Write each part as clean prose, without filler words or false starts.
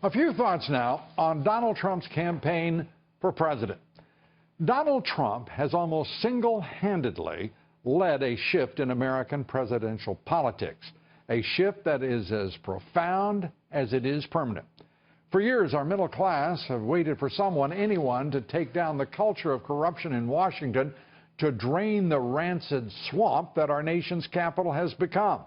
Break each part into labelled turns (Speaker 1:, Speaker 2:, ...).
Speaker 1: A few thoughts now on Donald Trump's campaign for president. Donald Trump has almost single-handedly led a shift in American presidential politics, a shift that is as profound as it is permanent. For years, our middle class have waited for anyone to take down the culture of corruption in Washington to drain the rancid swamp that our nation's capital has become.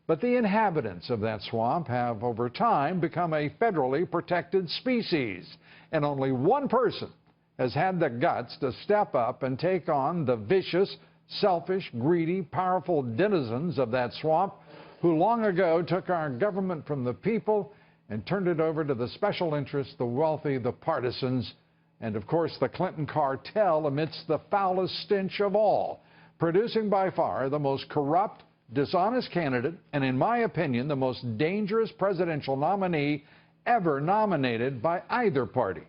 Speaker 1: But the inhabitants of that swamp have, over time, become a federally protected species, and only one person has had the guts to step up and take on the vicious, selfish, greedy, powerful denizens of that swamp who long ago took our government from the people and turned it over to the special interests, the wealthy, the partisans, and of course the Clinton cartel emits the foulest stench of all, producing by far the most corrupt, dishonest candidate, and in my opinion, the most dangerous presidential nominee ever nominated by either party.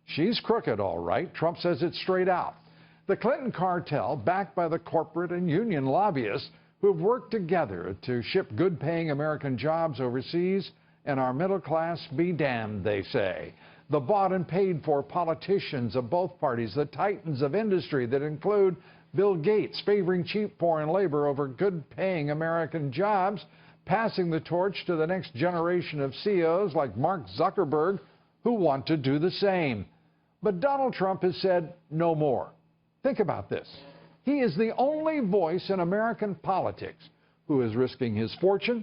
Speaker 1: She's crooked, all right. Trump says it straight out. The Clinton cartel, backed by the corporate and union lobbyists who've worked together to ship good-paying American jobs overseas, and our middle class be damned, they say. The bought and paid for politicians of both parties, the titans of industry that include Bill Gates favoring cheap foreign labor over good-paying American jobs, passing the torch to the next generation of CEOs like Mark Zuckerberg who want to do the same. But Donald Trump has said no more. Think about this. He is the only voice in American politics who is risking his fortune,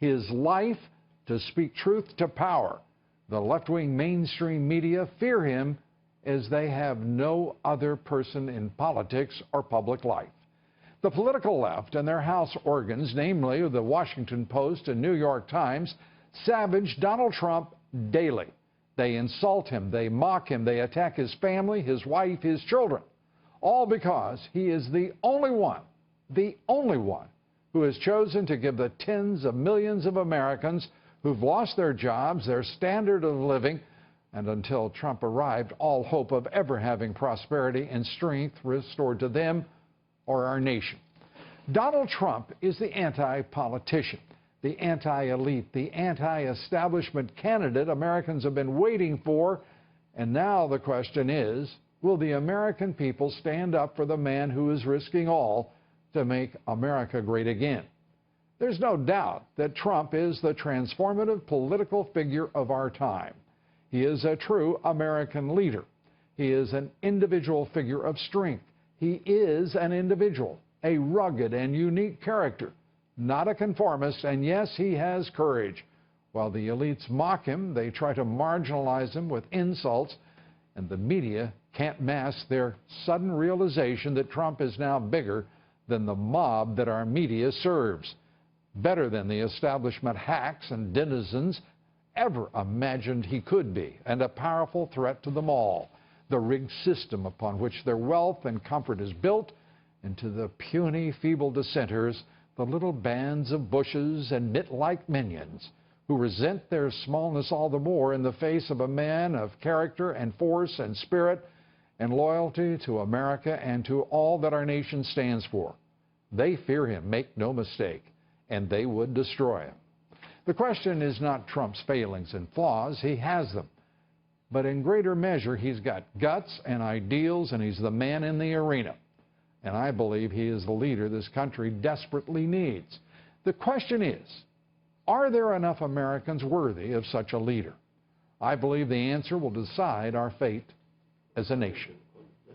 Speaker 1: his life, to speak truth to power. The left-wing mainstream media fear him as they have no other person in politics or public life. The political left and their house organs, namely the Washington Post and New York Times, savage Donald Trump daily. They insult him, they mock him, they attack his family, his wife, his children, all because he is the only one who has chosen to give the tens of millions of Americans who've lost their jobs, their standard of living, and until Trump arrived, all hope of ever having prosperity and strength restored to them or our nation. Donald Trump is the anti-politician, the anti-elite, the anti-establishment candidate Americans have been waiting for, and now the question is, will the American people stand up for the man who is risking all to make America great again? There's no doubt that Trump is the transformative political figure of our time. He is a true American leader. He is an individual figure of strength. He is an individual, a rugged and unique character, not a conformist, and yes, he has courage. While the elites mock him, they try to marginalize him with insults, and the media can't mask their sudden realization that Trump is now bigger than the mob that our media serves, better than the establishment hacks and denizens ever imagined he could be, and a powerful threat to them all, the rigged system upon which their wealth and comfort is built, and to the puny, feeble dissenters, the little bands of Bushes and Mitt-like minions who resent their smallness all the more in the face of a man of character and force and spirit and loyalty to America and to all that our nation stands for. They fear him, make no mistake, and they would destroy him. The question is not Trump's failings and flaws. He has them. But in greater measure, he's got guts and ideals, and he's the man in the arena. And I believe he is the leader this country desperately needs. The question is, are there enough Americans worthy of such a leader? I believe the answer will decide our fate as a nation.